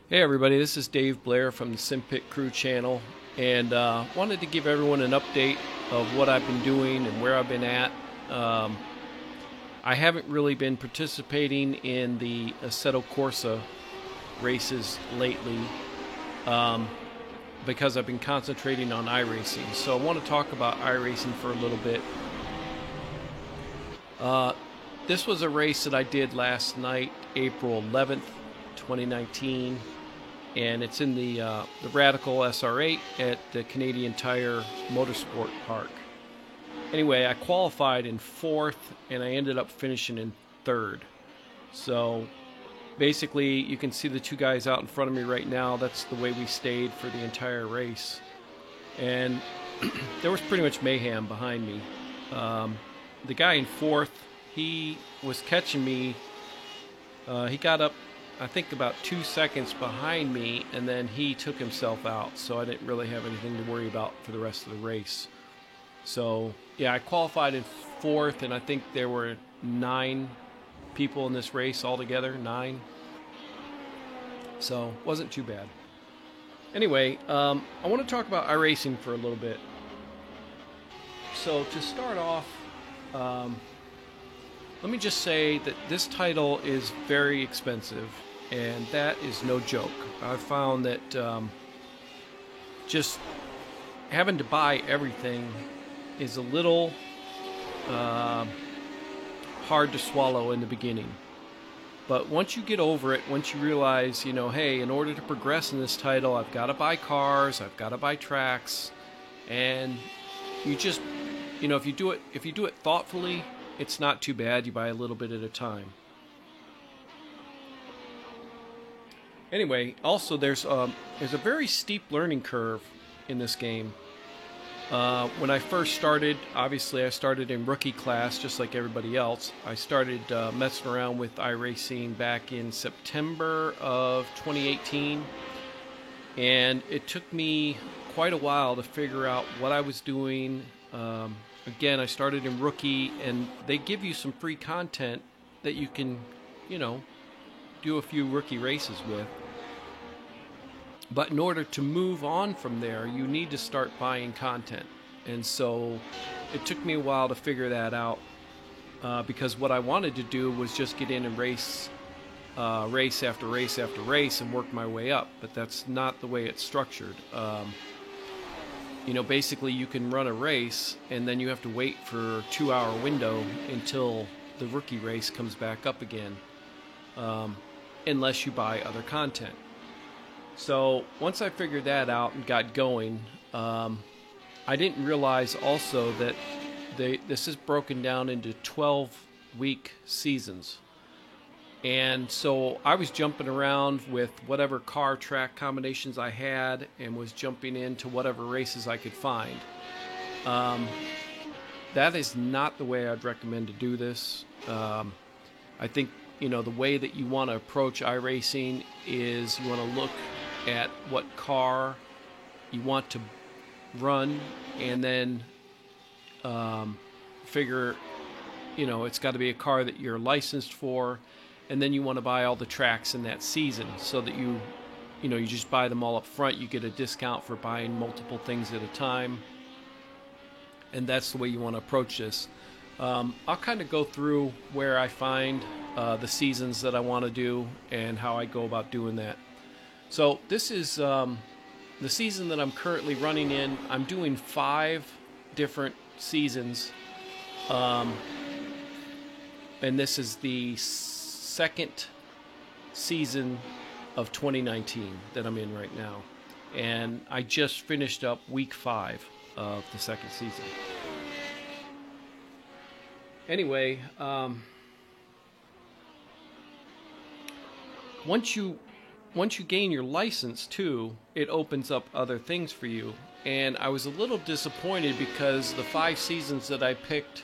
Hey everybody, this is Dave Blair from the SimPit Crew channel, and wanted to give everyone an update of what I've been doing and where I've been at. I haven't really been participating in the Assetto Corsa races lately because I've been concentrating on iRacing. So I want to talk about iRacing for a little bit. This was a race that I did last night, April 11th, 2019. And it's in the Radical SR8 at the Canadian Tire Motorsport Park. Anyway, I qualified in 4th, and I ended up finishing in 3rd. So basically, you can see the two guys out in front of me right now. That's the way we stayed for the entire race. And there was pretty much mayhem behind me. The guy in 4th, he was catching me. He got up, I think, about 2 seconds behind me, and then he took himself out, so I didn't really have anything to worry about for the rest of the race. So yeah, I qualified in 4th, and I think there were 9 people in this race altogether. 9. So wasn't too bad. Anyway, I want to talk about iRacing for a little bit. So to start off, let me just say that this title is very expensive, and that is no joke. I've found that just having to buy everything is a little hard to swallow in the beginning. But once you get over it, once you realize, hey, in order to progress in this title, I've got to buy cars, I've got to buy tracks, and you just, if you do it thoughtfully, it's not too bad. You buy a little bit at a time. Anyway, also there's a very steep learning curve in this game. When I first started, obviously I started in rookie class just like everybody else. I started messing around with iRacing back in September of 2018, and it took me quite a while to figure out what I was doing. Again, I started in rookie, and they give you some free content that you can, do a few rookie races with. But in order to move on from there, you need to start buying content. And so it took me a while to figure that out because what I wanted to do was just get in and race after race after race and work my way up. But that's not the way it's structured. Basically you can run a race and then you have to wait for a 2-hour window until the rookie race comes back up again, unless you buy other content. So once I figured that out and got going, I didn't realize also that this is broken down into 12-week seasons. And so I was jumping around with whatever car track combinations I had and was jumping into whatever races I could find. That is not the way I'd recommend to do this. I think, the way that you want to approach iRacing is you want to look at what car you want to run and then figure, it's got to be a car that you're licensed for. And then you want to buy all the tracks in that season so that you just buy them all up front. You get a discount for buying multiple things at a time. And that's the way you want to approach this. I'll kind of go through where I find the seasons that I want to do and how I go about doing that. So this is the season that I'm currently running in. I'm doing 5 different seasons. And this is the second season of 2019 that I'm in right now, and I just finished up week 5 of the second season. Anyway, once you gain your license too, it opens up other things for you. And I was a little disappointed because the 5 seasons that I picked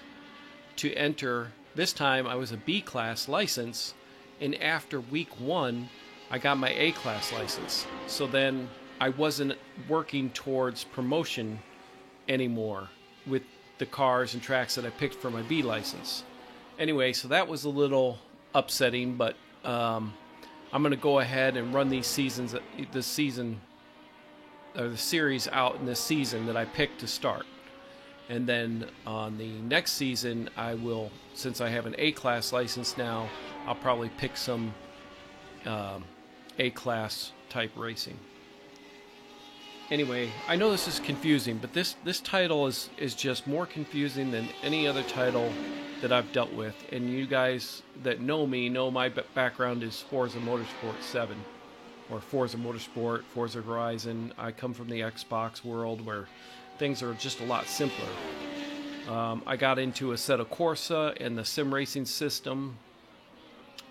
to enter, this time I was a B class license. And after week 1, I got my A class license. So then I wasn't working towards promotion anymore with the cars and tracks that I picked for my B license. Anyway, so that was a little upsetting, but I'm going to go ahead and run these seasons, the season or the series out in this season that I picked to start. And then on the next season, I will, since I have an A-class license now, I'll probably pick some A-class type racing. Anyway, I know this is confusing, but this title is just more confusing than any other title that I've dealt with. And you guys that know me know my background is Forza Motorsport 7. Or Forza Motorsport, Forza Horizon. I come from the Xbox world where things are just a lot simpler. I got into Assetto Corsa and the sim racing system.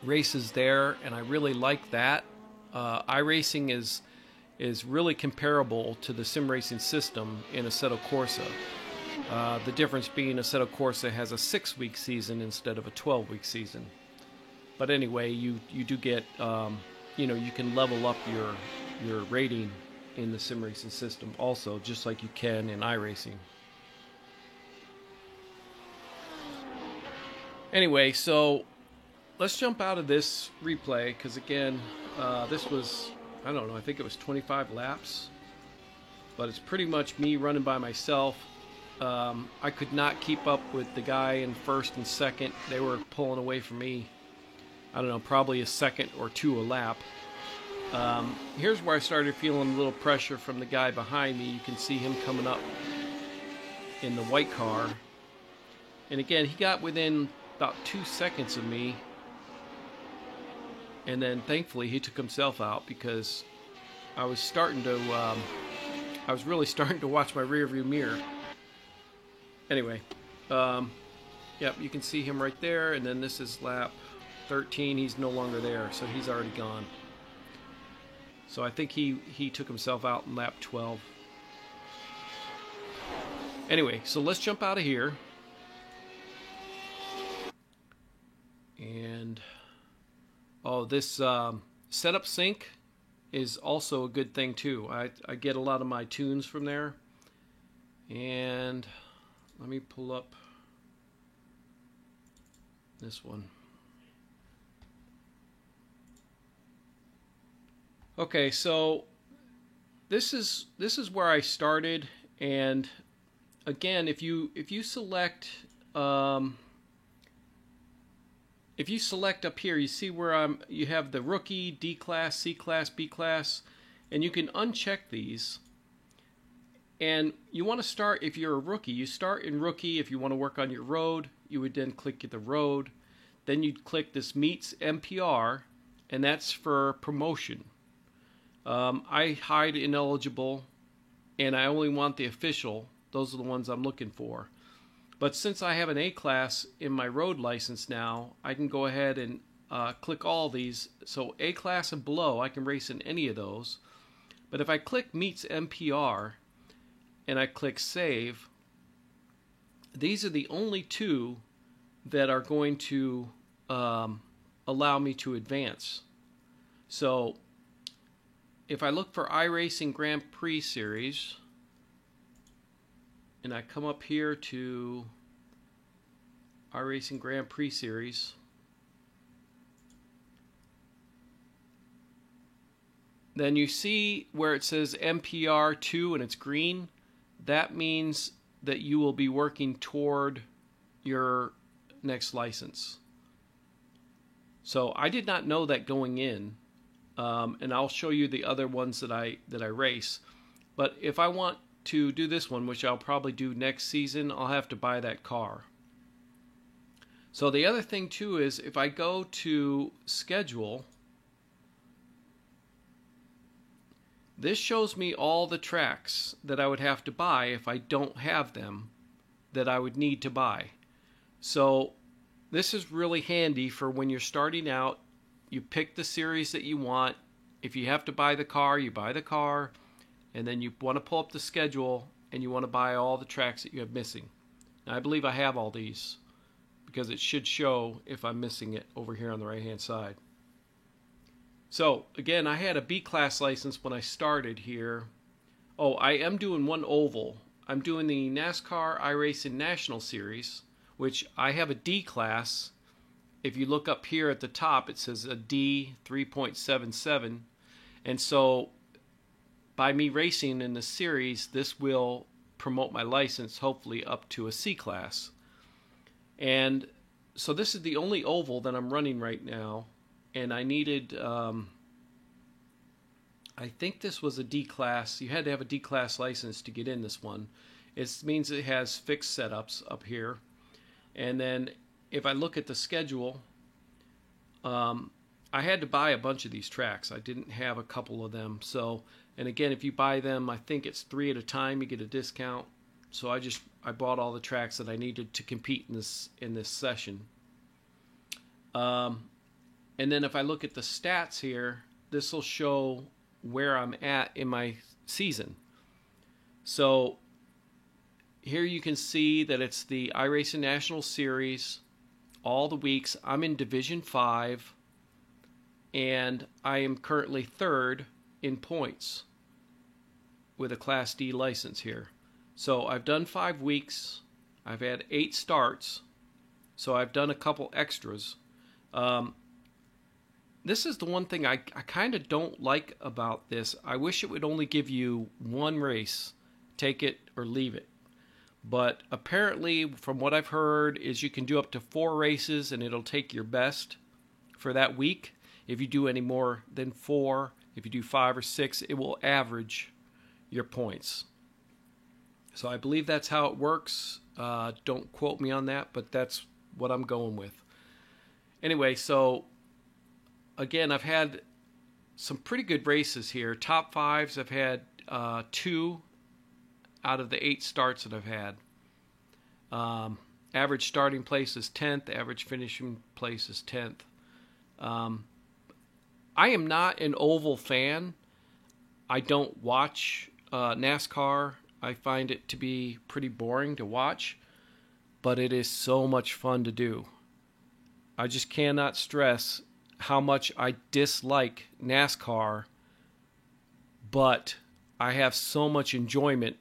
Races there, and I really like that. iRacing is really comparable to the sim racing system in Assetto Corsa. The difference being Assetto Corsa has a 6-week season instead of a 12-week season. But anyway, you do get, you can level up your rating in the sim racing system also, just like you can in iRacing. Anyway, so let's jump out of this replay, because again, this was, I don't know, I think it was 25 laps, but it's pretty much me running by myself. I could not keep up with the guy in first and second. They were pulling away from me, I don't know, probably a second or two a lap. Here's where I started feeling a little pressure from the guy behind me. You can see him coming up in the white car. And again, he got within about 2 seconds of me. And then thankfully he took himself out, because I was really starting to watch my rear view mirror. Anyway, yep, you can see him right there. And then this is lap 13. He's no longer there, so he's already gone. So I think he took himself out in lap 12. Anyway, so let's jump out of here. And, oh, this setup sync is also a good thing too. I get a lot of my tunes from there. And let me pull up this one. Okay, so this is where I started, and again, if you select up here, you see where you have the rookie, D class, C class, B class, and you can uncheck these. And you want to start, if you're a rookie, you start in rookie. If you want to work on your road, you would then click the road. Then you'd click this meets MPR, and that's for promotion. I hide ineligible, and I only want the official. Those are the ones I'm looking for. But since I have an A-class in my road license now, I can go ahead and click all these. So A-class and below, I can race in any of those. But if I click meets MPR and I click save, these are the only two that are going to allow me to advance. So if I look for iRacing Grand Prix Series, and I come up here to iRacing Grand Prix Series, then you see where it says MPR2 and it's green. That means that you will be working toward your next license. So I did not know that going in. And I'll show you the other ones that I race. But if I want to do this one, which I'll probably do next season, I'll have to buy that car. So the other thing too is if I go to schedule, this shows me all the tracks that I would have to buy if I don't have them, that I would need to buy. So this is really handy for when you're starting out. You pick the series that you want. If you have to buy the car, you buy the car. And then you want to pull up the schedule and you want to buy all the tracks that you have missing. Now, I believe I have all these because it should show if I'm missing it over here on the right hand side. So again, I had a B-class license when I started here. Oh, I am doing one oval. I'm doing the NASCAR iRacing National Series, which I have a D-class. if you look up here at the top, it says a D 3.77. And so by me racing in this series, this will promote my license hopefully up to a C class. And so this is the only oval that I'm running right now. And I needed, I think this was a D class. You had to have a D class license to get in this one. It means it has fixed setups up here. And then if I look at the schedule, I had to buy a bunch of these tracks. I didn't have a couple of them. So, and again, if you buy them, I think it's 3 at a time, you get a discount. So I bought all the tracks that I needed to compete in this session. And then if I look at the stats here, this will show where I'm at in my season. So here you can see that it's the iRacing National Series, all the weeks. I'm in Division 5, and I am currently 3rd in points with a Class D license here. So I've done 5 weeks. I've had 8 starts. So I've done a couple extras. This is the one thing I kind of don't like about this. I wish it would only give you one race, take it or leave it. But apparently, from what I've heard, is you can do up to 4 races and it'll take your best for that week. If you do any more than 4, if you do 5 or 6, it will average your points. So I believe that's how it works. Don't quote me on that, but that's what I'm going with. Anyway, so again, I've had some pretty good races here. Top 5s, I've had 2 out of the 8 starts that I've had. Average starting place is 10th. Average finishing place is 10th. I am not an oval fan. I don't watch NASCAR. I find it to be pretty boring to watch, but it is so much fun to do. I just cannot stress how much I dislike NASCAR, but I have so much enjoyment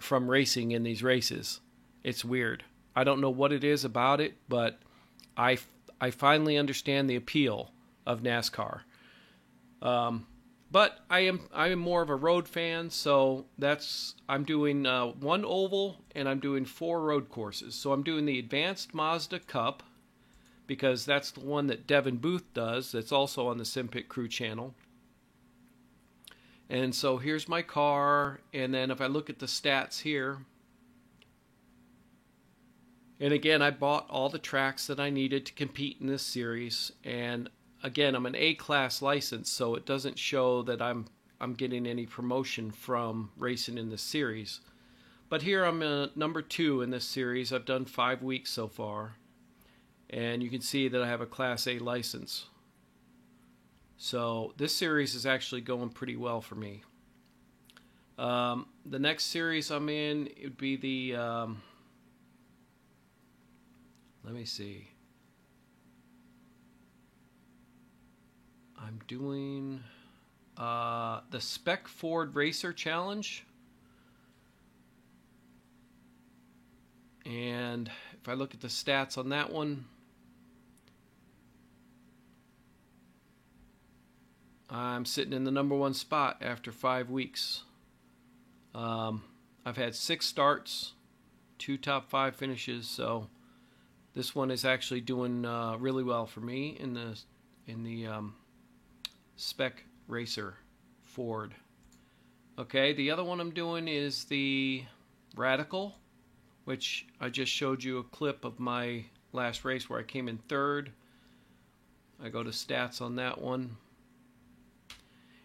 from racing in these races. It's weird. I don't know what it is about it, but I finally understand the appeal of NASCAR. But I am more of a road fan, so I'm doing 1 oval and I'm doing 4 road courses. So I'm doing the Advanced Mazda Cup because that's the one that Devin Booth does. That's also on the SimPit Crew channel. And so here's my car, and then if I look at the stats here, and again, I bought all the tracks that I needed to compete in this series, and again, I'm an A-class license, so it doesn't show that I'm getting any promotion from racing in this series. But here I'm number 2 in this series. I've done 5 weeks so far, and you can see that I have a Class A license. So this series is actually going pretty well for me. The next series I'm in, it would be the, let me see. I'm doing the Spec Ford Racer Challenge. And if I look at the stats on that one, I'm sitting in the number 1 spot after 5 weeks. I've had 6 starts, 2 top 5 finishes, so this one is actually doing really well for me in the Spec Racer Ford. Okay, the other one I'm doing is the Radical, which I just showed you a clip of my last race where I came in 3rd. I go to stats on that one.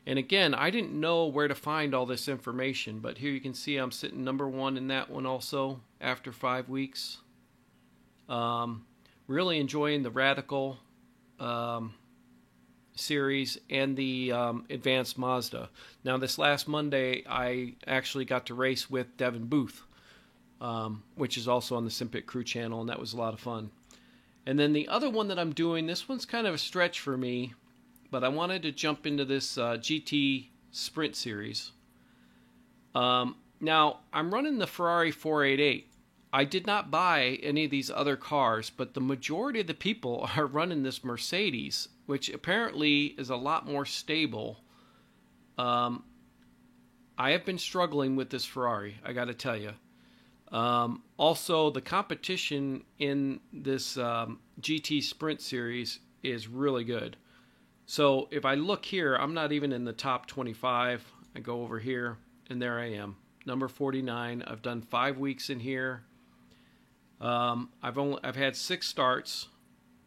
And again, I didn't know where to find all this information, but here you can see I'm sitting number 1 in that one also after 5 weeks. Really enjoying the Radical series and the Advanced Mazda. Now this last Monday, I actually got to race with Devin Booth, which is also on the SimPit Crew channel, and that was a lot of fun. And then the other one that I'm doing, this one's kind of a stretch for me, but I wanted to jump into this GT Sprint Series. Now, I'm running the Ferrari 488. I did not buy any of these other cars, but the majority of the people are running this Mercedes, which apparently is a lot more stable. Um, I have been struggling with this Ferrari, I got to tell you. Also, the competition in this GT Sprint series is really good. So if I look here, I'm not even in the top 25. I go over here, and there I am, number 49. I've done 5 weeks in here. I've had 6 starts,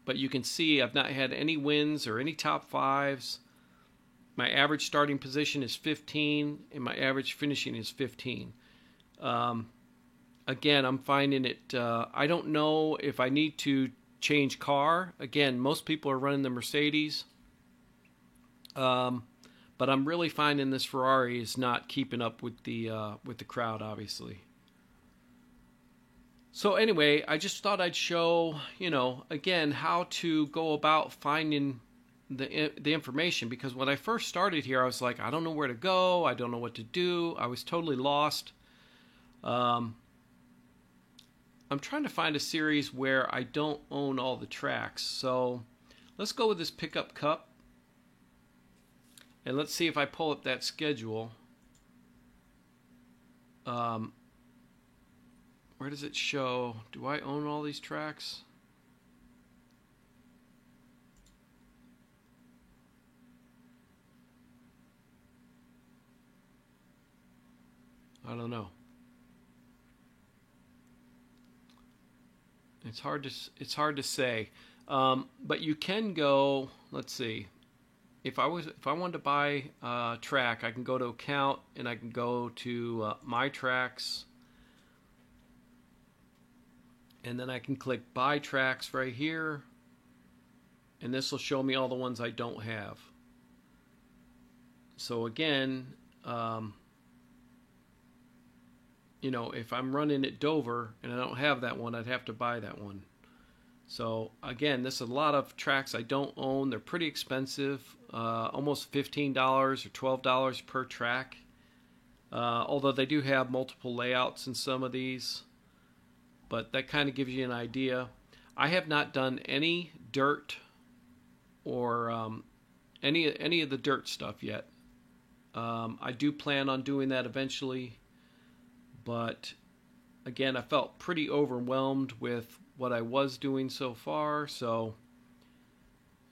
but you can see I've not had any wins or any top 5s. My average starting position is 15, and my average finishing is 15. Again, I'm finding it. I don't know if I need to change car. Again, most people are running the Mercedes, but I'm really finding this Ferrari is not keeping up with the crowd, obviously. So anyway, I just thought I'd show, again, how to go about finding the information, because when I first started here, I was like, I don't know where to go. I don't know what to do. I was totally lost. I'm trying to find a series where I don't own all the tracks. So let's go with this Pickup Cup. And let's see if I pull up that schedule. Where does it show? Do I own all these tracks? I don't know. It's hard to say. But you can go. Let's see. If I wanted to buy a track, I can go to account and I can go to my tracks, and then I can click buy tracks right here, and this will show me all the ones I don't have. So again, if I'm running at Dover and I don't have that one, I'd have to buy that one. So again, this is a lot of tracks I don't own. They're pretty expensive, almost $15 or $12 per track. Although they do have multiple layouts in some of these, but that kind of gives you an idea. I have not done any dirt or any of the dirt stuff yet. I do plan on doing that eventually, but again, I felt pretty overwhelmed with what I was doing so far. So,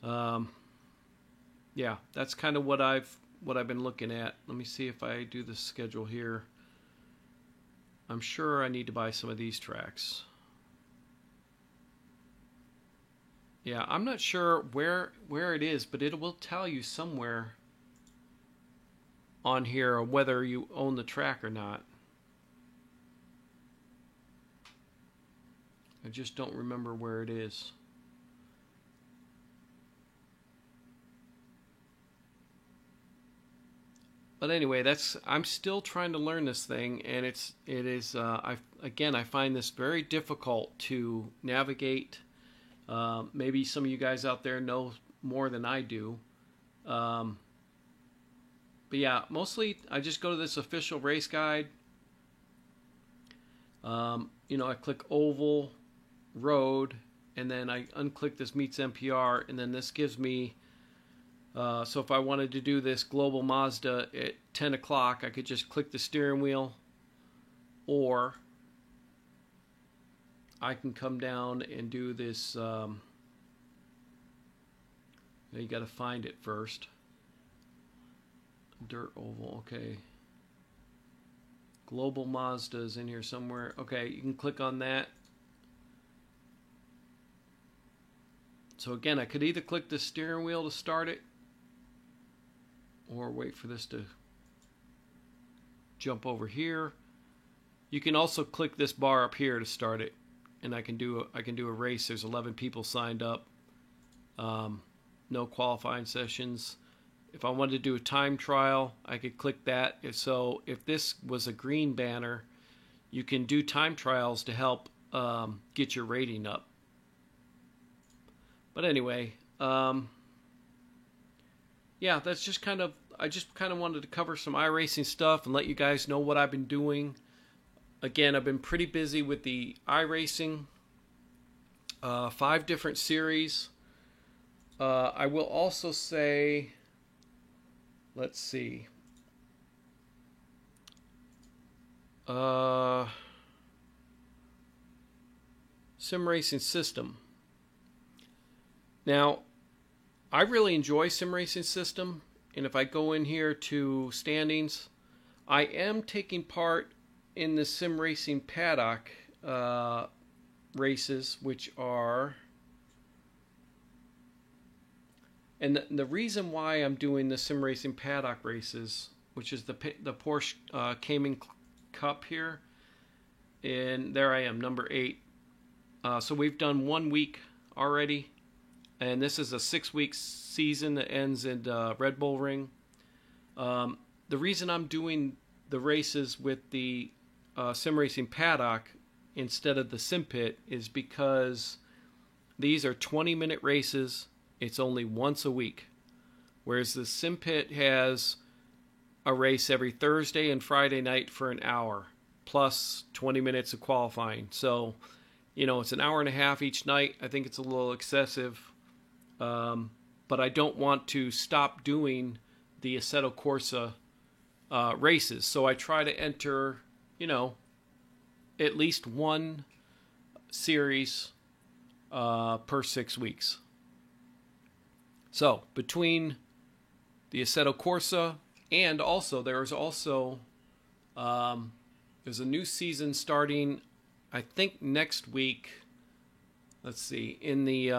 yeah, that's kind of what I've been looking at. Let me see if I do the schedule here. I'm sure I need to buy some of these tracks. Yeah, I'm not sure where it is, but it will tell you somewhere on here whether you own the track or not. I just don't remember where it is. But anyway, I'm still trying to learn this thing, and it is I find this very difficult to navigate. Maybe some of you guys out there know more than I do. But yeah, mostly I just go to this official race guide. I click oval, road, and then I unclick this meets NPR, and then this gives me, so if I wanted to do this Global Mazda at 10 o'clock, I could just click the steering wheel, or I can come down and do this, you got to find it first. Dirt oval, okay. Global Mazda is in here somewhere. Okay, you can click on that. So again, I could either click the steering wheel to start it, or wait for this to jump over here. You can also click this bar up here to start it, and I can do a race. There's 11 people signed up. No qualifying sessions. If I wanted to do a time trial, I could click that. So if this was a green banner, you can do time trials to help get your rating up. But anyway, yeah, that's just I just kind of wanted to cover some iRacing stuff and let you guys know what I've been doing. again, I've been pretty busy with the iRacing, 5 different series. I will also say, let's see, Sim Racing System. Now, I really enjoy Sim Racing System, and if I go in here to standings, I am taking part in the Sim Racing Paddock races, which are, and the reason why I'm doing the Sim Racing Paddock races, which is the Porsche Cayman Cup here, and there I am, number 8. So we've done 1 week already, and this is a 6-week season that ends in Red Bull Ring. The reason I'm doing the races with the Sim Racing Paddock instead of the Sim Pit is because these are 20-minute races. It's only once a week, whereas the Sim Pit has a race every Thursday and Friday night for an hour, plus 20 minutes of qualifying. So, it's an hour and a half each night. I think it's a little excessive, but I don't want to stop doing the Assetto Corsa races. So I try to enter, at least one series per 6 weeks. So between the Assetto Corsa and also there's a new season starting, I think next week. Let's see, in the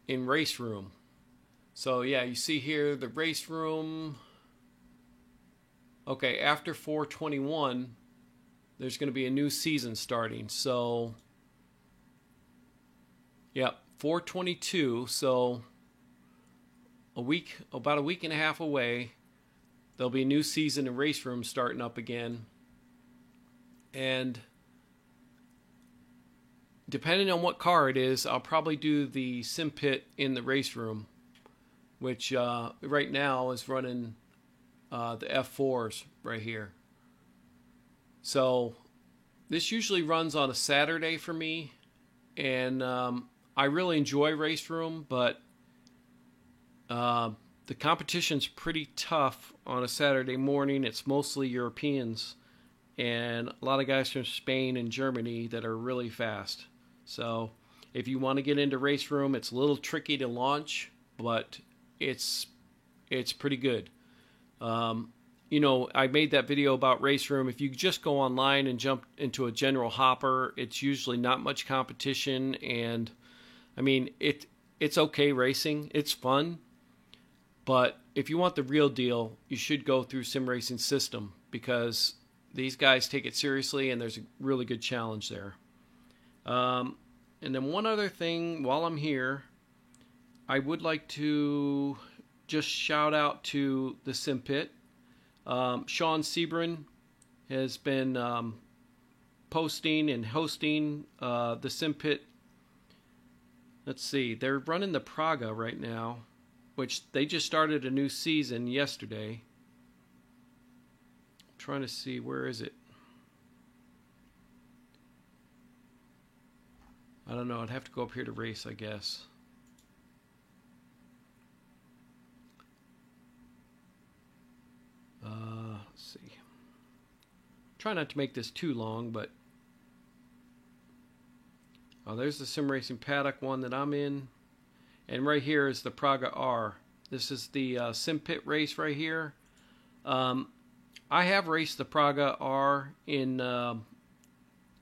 in Race Room. So yeah, you see here the Race Room. Okay, after 421, there's going to be a new season starting. So, yeah, 422. So, about a week and a half away, there'll be a new season in Race Room starting up again. And depending on what car it is, I'll probably do the Sim Pit in the Race Room, which right now is running the F4s right here. So this usually runs on a Saturday for me, and I really enjoy Race Room, but the competition's pretty tough on a Saturday morning. It's mostly Europeans and a lot of guys from Spain and Germany that are really fast. So if you want to get into Race Room, it's a little tricky to launch, but it's pretty good. I made that video about Race Room. If you just go online and jump into a general hopper, it's usually not much competition, and I mean it's okay racing. It's fun, but if you want the real deal, you should go through Sim Racing System because these guys take it seriously, and there's a really good challenge there. And then one other thing, while I'm here, I would like to just shout out to the Sim Pit. Sean Sebring has been posting and hosting the Sim Pit. Let's see, they're running the Praga right now, which they just started a new season yesterday. I'm trying to see, where is it? I don't know, I'd have to go up here to race, I guess. Let's see. Try not to make this too long, but there's the Sim Racing Paddock one that I'm in, and right here is the Praga R. This is the Sim Pit race right here. I have raced the Praga R in.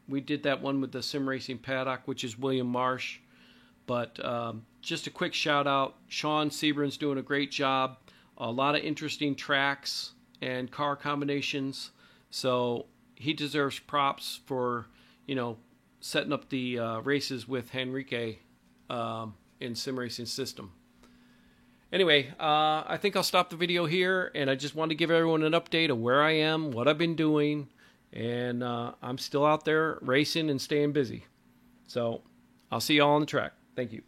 We did that one with the Sim Racing Paddock, which is William Marsh. But just a quick shout out. Sean Sebring's doing a great job. A lot of interesting tracks and car combinations. So he deserves props for, setting up the races with Henrique in Sim Racing System. Anyway, I think I'll stop the video here, and I just want to give everyone an update of where I am, what I've been doing, and I'm still out there racing and staying busy. So I'll see you all on the track. Thank you.